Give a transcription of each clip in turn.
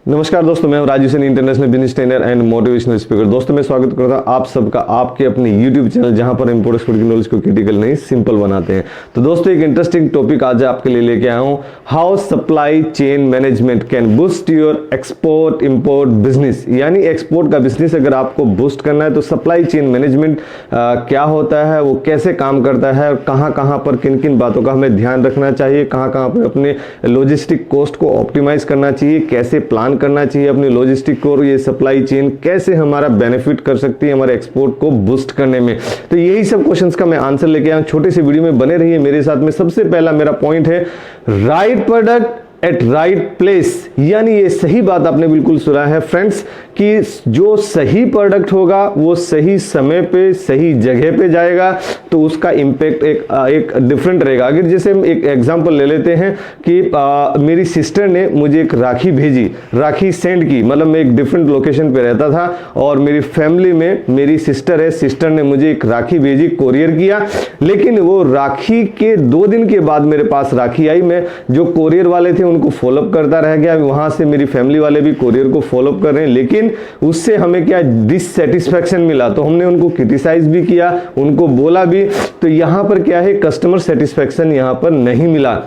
नमस्कार दोस्तों, मैं हूं Raju Saini, international business trainer and motivational speaker. दोस्तों मैं स्वागत करता हूं आप सबका आपके अपने YouTube चैनल, जहां पर इम्पोर्ट एक्सपोर्ट की नॉलेज को क्रिटिकल नहीं सिंपल बनाते हैं। तो दोस्तों एक इंटरेस्टिंग टॉपिक आज आपके लिए लेके आया हूं, how supply chain management can boost your export import business. यानी एक्सपोर्ट का बिजनेस अगर आपको बूस्ट करना है तो सप्लाई चेन मैनेजमेंट क्या होता है, वो कैसे काम करता है, कहां पर किन किन बातों का हमें ध्यान रखना चाहिए, कहां पर अपने लॉजिस्टिक कॉस्ट को ऑप्टिमाइज करना चाहिए, कैसे प्लान करना चाहिए अपनी लॉजिस्टिक को, और ये सप्लाई चेन कैसे हमारा बेनिफिट कर सकती है हमारे एक्सपोर्ट को बूस्ट करने में। तो यही सब क्वेश्चंस का मैं आंसर लेके आया हूं। छोटे से वीडियो में बने रहिए मेरे साथ में। सबसे पहला मेरा पॉइंट है right product at right place. यानी ये सही बात आपने बिल्कुल सुना है फ्रेंड्स, कि जो सही प्रोडक्ट होगा वो सही समय पे सही जगह पे जाएगा तो उसका इंपैक्ट एक डिफरेंट रहेगा। अगर जैसे हम एक एग्जांपल ले लेते हैं कि मेरी सिस्टर ने मुझे एक राखी भेजी, राखी सेंड की, मतलब मैं एक डिफरेंट लोकेशन पे रहता था और मेरी फैमिली में मेरी सिस्टर है, सिस्टर ने मुझे एक राखी भेजी, कोरियर किया, लेकिन वो राखी के 2 दिन के बाद मेरे पास राखी आई। मैं जो कोरियर वाले थे उनको फॉलोअप करता रह गया, वहां से मेरी फैमिली वाले भी कोरियर को फॉलोअप कर रहे हैं, लेकिन उससे हमें क्या डिससैटिस्फैक्शन मिला। तो हमने उनको क्रिटिसाइज भी किया, उनको बोला भी, तो यहां पर क्या है, कस्टमर सेटिस्फैक्शन यहां पर नहीं मिला।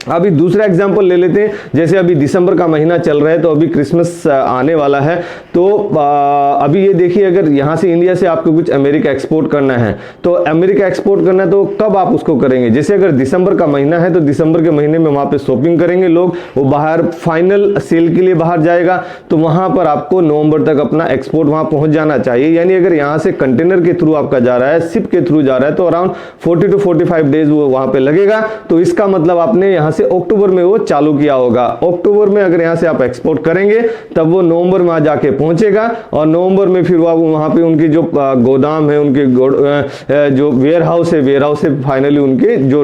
अभी दूसरा एग्जांपल ले लेते हैं, जैसे अभी दिसंबर का महीना चल रहा है तो अभी क्रिसमस आने वाला है। तो अभी ये देखिए, अगर यहाँ से इंडिया से आपको कुछ अमेरिका एक्सपोर्ट करना है तो अमेरिका एक्सपोर्ट करना है तो कब आप उसको करेंगे। जैसे अगर दिसंबर का महीना है तो दिसंबर के महीने में वहाँ पे शॉपिंग करेंगे लोग, वो बाहर फाइनल सेल के लिए बाहर जाएगा, तो वहाँ पर आपको नवंबर तक अपना एक्सपोर्ट वहाँ पहुँच जाना चाहिए। यानी अगर यहाँ से कंटेनर के थ्रू आपका जा रहा है, शिप के थ्रू जा रहा है, तो अराउंड 40 to 45 डेज वो वहाँ पे लगेगा। तो इसका मतलब आपने यहाँ से अक्टूबर में वो चालू किया होगा। अक्टूबर में अगर यहां से आप एक्सपोर्ट करेंगे तब वो नवंबर में जाके पहुंचेगा, और नवंबर में फिर वहां पे उनकी जो गोदाम है, उनके जो वेयर हाउस है, फाइनली उनके जो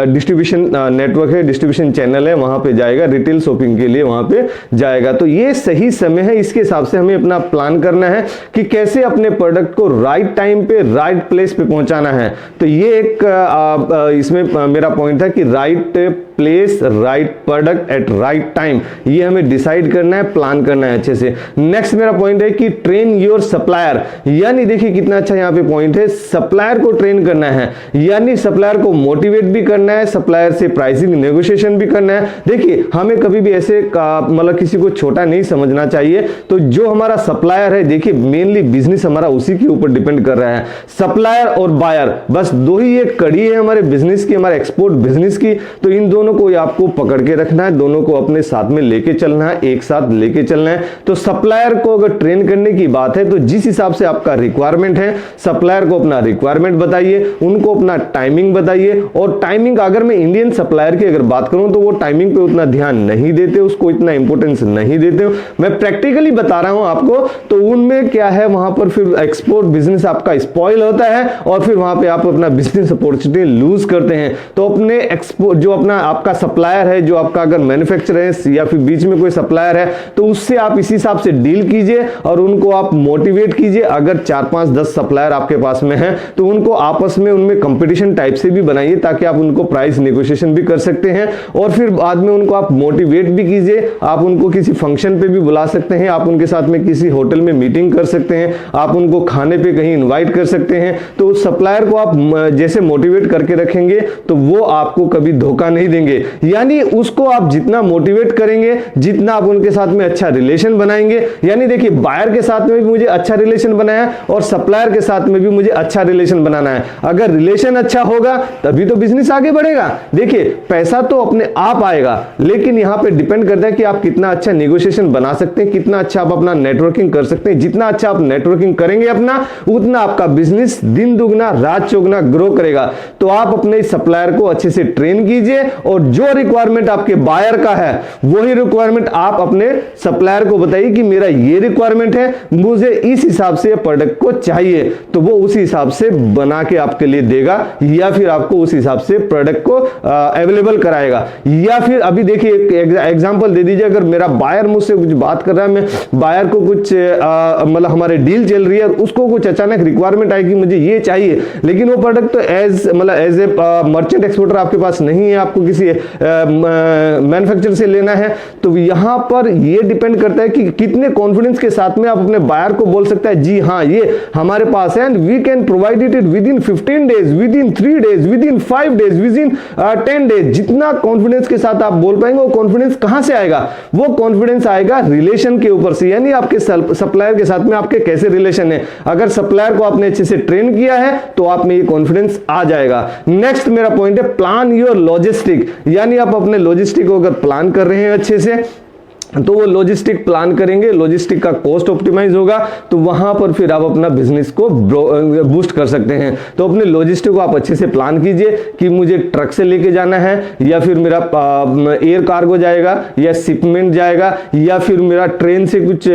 डिस्ट्रीब्यूशन नेटवर्क है, डिस्ट्रीब्यूशन चैनल है, वहां पे जाएगा, रिटेल शॉपिंग के लिए वहां पे जाएगा। तो ये सही समय है, इसके हिसाब से हमें अपना प्लान करना है कि कैसे अपने प्रोडक्ट को राइट टाइम पे राइट प्लेस पे पहुंचाना है। तो ये एक इसमें मेरा पॉइंट था कि right place right product at right time, ये हमें डिसाइड करना है, प्लान करना है अच्छे से। नेक्स्ट मेरा पॉइंट है कि ट्रेन योर सप्लायर। यानी देखिए कितना अच्छा यहाँ पे पॉइंट है, सप्लायर को ट्रेन करना है, यानी सप्लायर को मोटिवेट भी करना है, सप्लायर से प्राइसिंग नेगोशिएशन भी करना है। देखिए हमें कभी भी ऐसे मतलब किसी को छोटा नहीं समझना चाहिए। तो जो हमारा सप्लायर है, देखिए मेनली बिजनेस हमारा उसी के ऊपर डिपेंड कर रहा है, सप्लायर और बायर, बस 2 ही एक कड़ी है हमारे बिजनेस की, हमारे एक्सपोर्ट बिजनेस की। तो इन दोनों को आपको पकड़ के रखना है, दोनों को अपने साथ में लेके चलना है, एक साथ लेके चलना है। तो सप्लायर को अगर ट्रेन करने की बात है तो जिस हिसाब से आपका रिक्वायरमेंट है, सप्लायर को अपना रिक्वायरमेंट बताइए, उनको अपना टाइमिंग बताइए। और टाइमिंग अगर मैं इंडियन सप्लायर की अगर बात करूं तो वो टाइमिंग पे उतना ध्यान नहीं देते, उसको इतना इंपॉर्टेंस नहीं देते। मैं प्रैक्टिकली बता रहा हूं आपको। तो उनमें क्या है, वहां पर फिर एक्सपोर्ट बिजनेस आपका स्पॉइल होता है और फिर वहां पे आप अपना बिजनेस अपॉर्चुनिटी लूज करते हैं। तो अपने एक्सपोर्ट जो अपना आपका सप्लायर है, जो आपका अगर मैन्युफैक्चरर है या फिर बीच में कोई सप्लायर है, तो उससे आप इसी हिसाब से डील कीजिए और उनको आप मोटिवेट कीजिए। अगर 4, 5, 10 सप्लायर आपके पास में है तो उनको आपस में उनमें कंपटीशन टाइप से भी बनाइए, ताकि आप उनको प्राइस नेगोशिएशन भी कर सकते हैं। और फिर बाद में उनको आप मोटिवेट भी कीजिए, आप उनको किसी फंक्शन पे भी बुला सकते हैं, आप उनके साथ में किसी होटल में मीटिंग कर सकते हैं, आप उनको खाने पे कहीं इन्वाइट कर सकते हैं। तो उस सप्लायर को आप जैसे मोटिवेट करके रखेंगे तो वो आपको कभी धोखा नहीं देंगे। यानी उसको आप जितना मोटिवेट करेंगे, जितना आप उनके साथ में अच्छा रिलेशन बनाएंगे। यानी देखिए बायर के साथ में भी मुझे अच्छा रिलेशन बनाया और सप्लायर के साथ में भी मुझे अच्छा रिलेशन बनाना है। अगर रिलेशन अच्छा होगा तभी तो बिजनेस आगे बढ़ेगा। देखिए पैसा तो अपने आप आएगा, लेकिन यहां पे डिपेंड करता है कि आप कितना अच्छा नेगोशिएशन बना सकते हैं, कितना अच्छा आप अपना नेटवर्किंग कर सकते हैं। जितना अच्छा आप नेटवर्किंग करेंगे अपना, उतना आपका बिजनेस दिन दुगना रात चौगुना ग्रो करेगा। तो आप अपने सप्लायर को अच्छे से ट्रेन कीजिए और जो रिक्वायरमेंट आपके बायर का है वही रिक्वायरमेंट आप अपने सप्लायर को बताइए कि मेरा ये रिक्वायरमेंट है, मुझे इस हिसाब से प्रोडक्ट को चाहिए। तो वो उसी हिसाब से बना के आपके लिए देगा, या फिर आपको उस हिसाब से प्रोडक्ट को अवेलेबल कराएगा। या फिर अभी देखिए एक एग्जांपल दे दीजिए, अगर मेरा बायर मुझसे कुछ बात कर रहा है, मैं बायर को कुछ मतलब हमारे डील चल रही है, उसको कुछ अचानक रिक्वायरमेंट आएगी मुझे ये चाहिए, लेकिन वो प्रोडक्ट तो एज ए मर्चेंट एक्सपोर्टर आपके पास नहीं है, आपको किसी मैन्युफैक्चरर से लेना है, तो यहाँ पर ये डिपेंड करता है कि कितने कॉन्फिडेंस के साथ में आप अपने बायर को बोल सकता है जी हाँ ये हमारे पास है and we can provide it within 15 days, within 3 days, within 5 days, within 10 days. जितना कॉन्फिडेंस के साथ आप बोल पाएंगे, वो कॉन्फिडेंस कहां से आएगा? वो कॉन्फिडेंस आएगा रिलेशन के ऊपर से, यानी आपके सप्लायर के साथ में आपके कैसे रिलेशन है। अगर सप्लायर को आपने अच्छे से ट्रेन किया है तो आप में ये कॉन्फिडेंस आ जाएगा। नेक्स्ट मेरा पॉइंट है प्लान योर लॉजिस्टिक, यानी आप अपने लॉजिस्टिक को अगर प्लान कर रहे हैं अच्छे से तो वो लॉजिस्टिक प्लान करेंगे, लॉजिस्टिक का कॉस्ट ऑप्टिमाइज होगा, तो वहां पर फिर आप अपना बिजनेस को बूस्ट कर सकते हैं। तो अपने लॉजिस्टिक को आप अच्छे से प्लान कीजिए कि मुझे ट्रक से लेके जाना है या फिर मेरा एयर कार्गो जाएगा या शिपमेंट जाएगा या फिर मेरा ट्रेन से कुछ,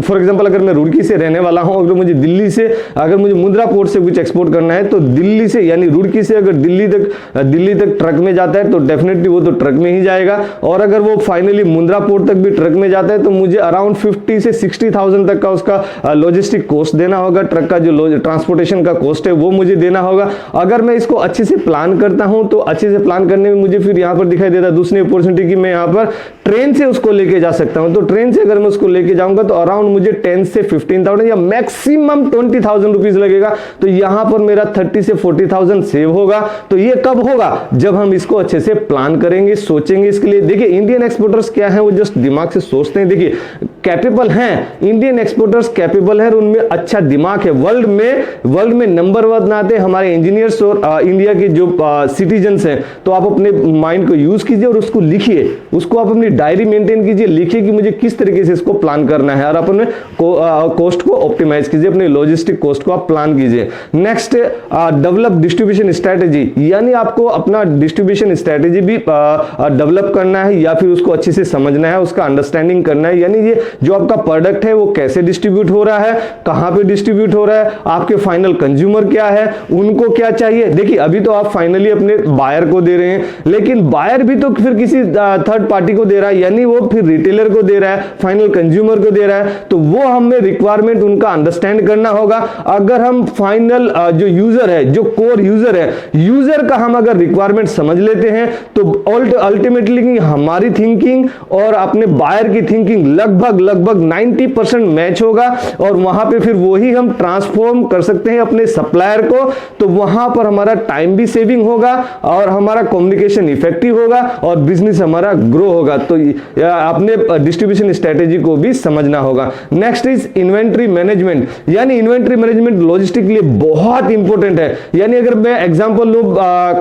फॉर एग्जांपल अगर मैं रुड़की से रहने वाला हूं, अगर मुझे दिल्ली से, अगर मुझे मुंद्रा पोर्ट से कुछ एक्सपोर्ट करना है तो दिल्ली से यानी रुड़की से अगर दिल्ली तक ट्रक में जाता है तो डेफिनेटली वो तो ट्रक में ही जाएगा, और अगर वो फाइनली मुंद्रा पोर्ट भी ट्रक में जाता है तो मुझे अराउंड 50 से 60,000 तक का उसका लॉजिस्टिक कॉस्ट देना होगा। ट्रक का जो ट्रांसपोर्टेशन का कॉस्ट है वो मुझे देना होगा। अगर मैं इसको अच्छे से प्लान करता हूं तो अच्छे से प्लान करने में मुझे फिर यहां पर दिखाई देता है दूसरी अपॉर्चुनिटी कि मैं यहां पर ट्रेन से उसको लेके जा सकता हूं। तो ट्रेन से अगर मैं उसको लेके जाऊंगा तो अराउंड मुझे 10 से 15,000 या मैक्सिमम 20,000 रुपीज लगेगा। तो यहां पर मेरा 30 से 40,000 सेव होगा। तो ये कब होगा? जब हम इसको अच्छे से प्लान करेंगे, सोचेंगे इसके लिए। देखिए इंडियन एक्सपोर्टर्स क्या है, वो जस्ट दिमाग से सोचते हैं। देखिए कैपेबल हैं, इंडियन एक्सपोर्टर्स कैपेबल हैं और उनमें अच्छा दिमाग है। वर्ल्ड में नंबर 1 आते हैं हमारे इंजीनियर्स और इंडिया के जो सिटीजन्स हैं। तो आप अपने माइंड को यूज कीजिए और उसको लिखिए, उसको आप अपनी डायरी मेंटेन कीजिए, लिखिए कि मुझे किस तरीके से इसको प्लान करना है और अपने कॉस्ट को ऑप्टिमाइज कीजिए, अपने लॉजिस्टिक कॉस्ट को आप प्लान कीजिए। नेक्स्ट डेवलप डिस्ट्रीब्यूशन स्ट्रेटेजी, यानी आपको अपना डिस्ट्रीब्यूशन स्ट्रेटेजी भी डेवलप करना है या फिर उसको अच्छे से समझना है, उसका अंडरस्टैंडिंग करना है। यानी ये जो आपका प्रोडक्ट है वो कैसे डिस्ट्रीब्यूट हो रहा है, कहां पे डिस्ट्रीब्यूट हो रहा है, आपके फाइनल कंज्यूमर क्या है, उनको क्या चाहिए। देखिए अभी तो आप फाइनली अपने बायर को दे रहे हैं, लेकिन बायर भी तो फिर किसी थर्ड पार्टी को दे रहा है, यानी वो फिर रिटेलर को दे रहा है, फाइनल कंज्यूमर को दे रहा है। तो वो हमें रिक्वायरमेंट उनका अंडरस्टैंड करना होगा। अगर हम फाइनल जो यूजर है, जो कोर यूजर है, यूजर का हम अगर रिक्वायरमेंट समझ लेते हैं तो अल्टीमेटली हमारी थिंकिंग और अपने बायर की थिंकिंग लगभग 90% मैच होगा और वहां पे फिर वही हम ट्रांसफॉर्म कर सकते हैं अपने सप्लायर को। तो वहां पर हमारा टाइम भी सेविंग होगा और हमारा कम्युनिकेशन इफेक्टिव होगा और बिजनेस हमारा ग्रो होगा। तो अपने डिस्ट्रीब्यूशन स्ट्रेटेजी को भी समझना होगा। नेक्स्ट इज इन्वेंट्री मैनेजमेंट, यानी इन्वेंट्री मैनेजमेंट लॉजिस्टिक के लिए बहुत इंपॉर्टेंट है। यानी अगर मैं एग्जांपल लूं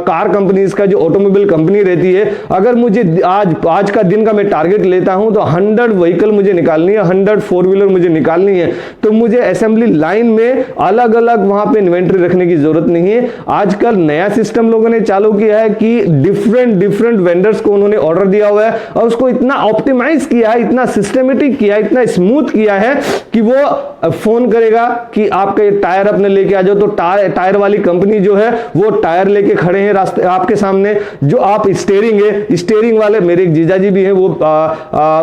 कार कंपनीज का, जो ऑटोमोबाइल कंपनी रहती है, अगर मुझे आज का दिन का मैं टारगेट लेता हूं तो 100 व्हीकल मुझे निकालनी है, 100 4 व्हीलर मुझे निकालनी है, तो मुझे असेंबली लाइन में अलग अलग वहां पे इन्वेंट्री रखने की जरूरत नहीं है। आजकल नया सिस्टम लोगों ने चालू किया है कि डिफरेंट वेंडर्स को उन्होंने ऑर्डर दिया हुआ है और उसको इतना ऑप्टिमाइज किया है, इतना सिस्टमेटिक किया है, इतना स्मूथ किया है कि वो फोन करेगा कि आपका टायर अपने लेके आ जाओ, तो टायर वाली कंपनी जो है वो टायर लेके खड़े हैं रास्ते आपके सामने। जो आप स्टीयरिंग वाले, मेरे एक जीजा जी भी हैं, वो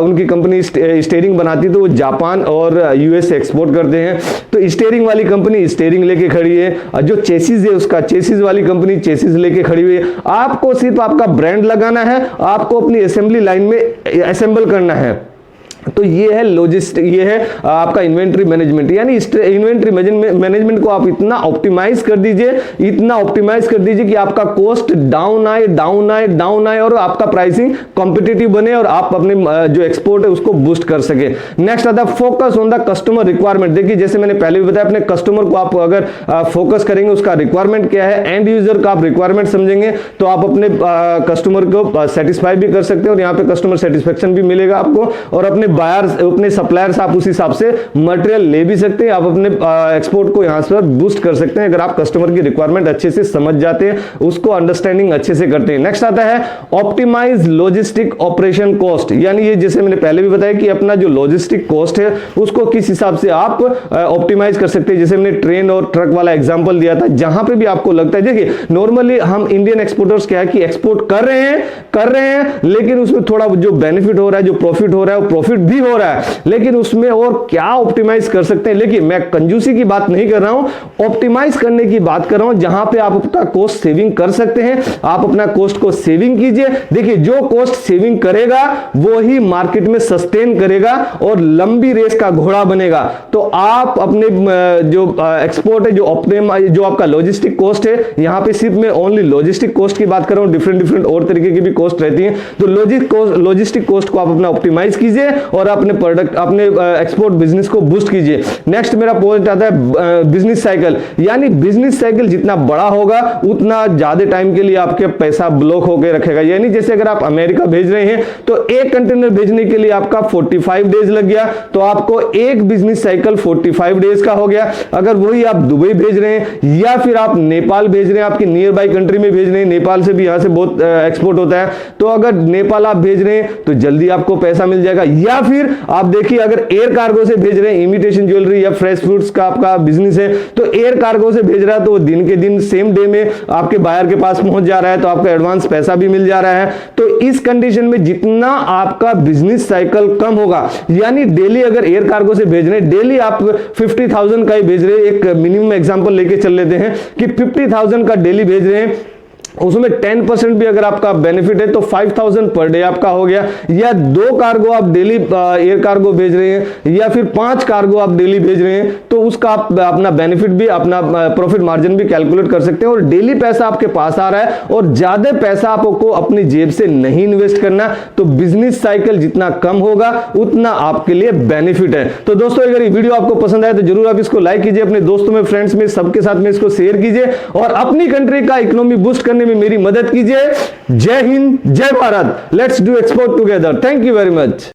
उनकी कंपनी स्टीयरिंग बनाती है, तो वो जापान और यूएस एक्सपोर्ट करते हैं। तो स्टीयरिंग वाली कंपनी स्टीयरिंग लेके खड़ी है, जो चेसिस है उसका चेसिस वाली कंपनी चेसिस लेके खड़ी हुई है। आपको सिर्फ आपका ब्रांड लगाना है, आपको अपनी असेंबली लाइन में असेंबल करना है। तो ये है लॉजिस्टिक, ये है आपका इन्वेंट्री मैनेजमेंट। यानी इन्वेंट्री मैनेजमेंट को आप इतना ऑप्टिमाइज कर दीजिए कि आपका कॉस्ट डाउन आए और आपका प्राइसिंग कॉम्पिटिटिव बने और आप अपने जो एक्सपोर्ट है उसको बूस्ट कर सके। नेक्स्ट आता है focus on the customer requirement. देखिए जैसे मैंने पहले भी बताया, अपने कस्टमर को आप अगर फोकस करेंगे, उसका रिक्वायरमेंट क्या है, एंड यूजर का आप रिक्वायरमेंट समझेंगे, तो आप अपने कस्टमर को सेटिस्फाई भी कर सकते हैं और यहाँ पे कस्टमर सेटिस्फेक्शन भी मिलेगा आपको, और अपने बायर्स, अपने सप्लायर्स आप उस हिसाब से मटेरियल ले भी सकते हैं। आप अपने एक्सपोर्ट को यहां से बूस्ट कर सकते हैं अगर आप कस्टमर की रिक्वायरमेंट अच्छे से समझ जाते हैं, उसको अंडरस्टैंडिंग अच्छे से करते हैं। नेक्स्ट आता है ऑप्टिमाइज लॉजिस्टिक ऑपरेशन कॉस्ट। यानी ये जैसे मैंने पहले भी बताया कि अपना जो लॉजिस्टिक कॉस्ट है उसको किस हिसाब से आप ऑप्टिमाइज कर सकते हैं। जैसे मैंने ट्रेन और ट्रक वाला एग्जांपल दिया था, जहां पे भी आपको लगता है, देखिए नॉर्मली हम इंडियन एक्सपोर्टर्स क्या है कि एक्सपोर्ट कर रहे हैं, लेकिन उसमें थोड़ा जो बेनिफिट हो रहा है, जो प्रॉफिट हो रहा है, वो प्रॉफिट प्रॉफिट भी हो रहा है, लेकिन उसमें और क्या ऑप्टिमाइज कर सकते हैं। लेकिन मैं कंजूसी की बात नहीं कर रहा हूं, ऑप्टिमाइज करने की बात कर रहा हूं, जहां पे आप अपना कॉस्ट सेविंग कर सकते हैं। आप अपना कॉस्ट को सेविंग कीजिए। देखिए, जो कॉस्ट सेविंग करेगा वो ही मार्केट में सस्टेन करेगा और लंबी रेस का घोड़ा बनेगा। तो आप अपने जो एक्सपोर्ट है, जो आपका लॉजिस्टिक कॉस्ट है, यहां पे सिर्फ मैं ओनली लॉजिस्टिक कॉस्ट की बात कर रहा हूं, डिफरेंट और तरीके की भी कॉस्ट रहती है। तो लॉजिस्टिक कॉस्ट को आप अपना ऑप्टिमाइज कीजिए और अपने प्रोडक्ट, अपने एक्सपोर्ट बिजनेस को बूस्ट कीजिए। नेक्स्ट मेरा पॉइंट आता है बिजनेस साइकिल, यानी बिजनेस साइकिल जितना बड़ा होगा उतना ज्यादा टाइम के लिए आपके पैसा ब्लॉक होकर रखेगा। यानी जैसे अगर आप अमेरिका भेज रहे हैं तो एक कंटेनर भेजने के लिए आपका 45 डेज लग गया, तो आपको एक बिजनेस साइकिल 45 डेज का हो गया। अगर वही आप दुबई भेज रहे हैं या फिर आप नेपाल भेज रहे हैं, आपकी नियर बाई कंट्री में भेज रहे हैं, नेपाल से भी यहां से बहुत एक्सपोर्ट होता है, तो अगर नेपाल आप भेज रहे हैं तो जल्दी आपको पैसा मिल जाएगा। या फिर आप देखिए, अगर एयर कार्गो से भेज रहे हैं, इमिटेशन ज्वेलरी या फ्रेश फ्रूट्स का आपका बिजनेस है, तो एयर कार्गो से भेज रहा है तो वो दिन के दिन सेम डे में आपके बायर के पास पहुंच जा रहा है, तो आपका एडवांस पैसा भी मिल जा रहा है। तो इस कंडीशन में जितना आपका बिजनेस साइकिल कम होगा, यानी डेली अगर एयर कार्गो से भेज रहे हैं, डेली आप 50,000 का ही भेज रहे हैं, एक मिनिमम एग्जांपल लेके चल लेते हैं कि 50,000 का डेली भेज रहे हैं, उसमें 10% भी अगर आपका बेनिफिट है तो 5,000 पर डे आपका हो गया। या 2 कार्गो आप डेली एयर कार्गो भेज रहे हैं या फिर 5 कार्गो आप डेली भेज रहे हैं, तो उसका आप अपना बेनिफिट भी, अपना प्रॉफिट मार्जिन भी कैलकुलेट कर सकते हैं। और डेली पैसा आपके पास आ रहा है और ज्यादा पैसा आपको अपनी जेब से नहीं इन्वेस्ट करना। तो बिजनेस साइकिल जितना कम होगा उतना आपके लिए बेनिफिट है। तो दोस्तों, अगर ये वीडियो आपको पसंद आए तो जरूर आप इसको लाइक कीजिए, अपने दोस्तों में, फ्रेंड्स में, सबके साथ में इसको शेयर कीजिए और अपनी कंट्री का इकोनॉमी बूस्ट करने में मेरी मदद कीजिए। जय हिंद, जय Bharat. Let's do export together. Thank you very much.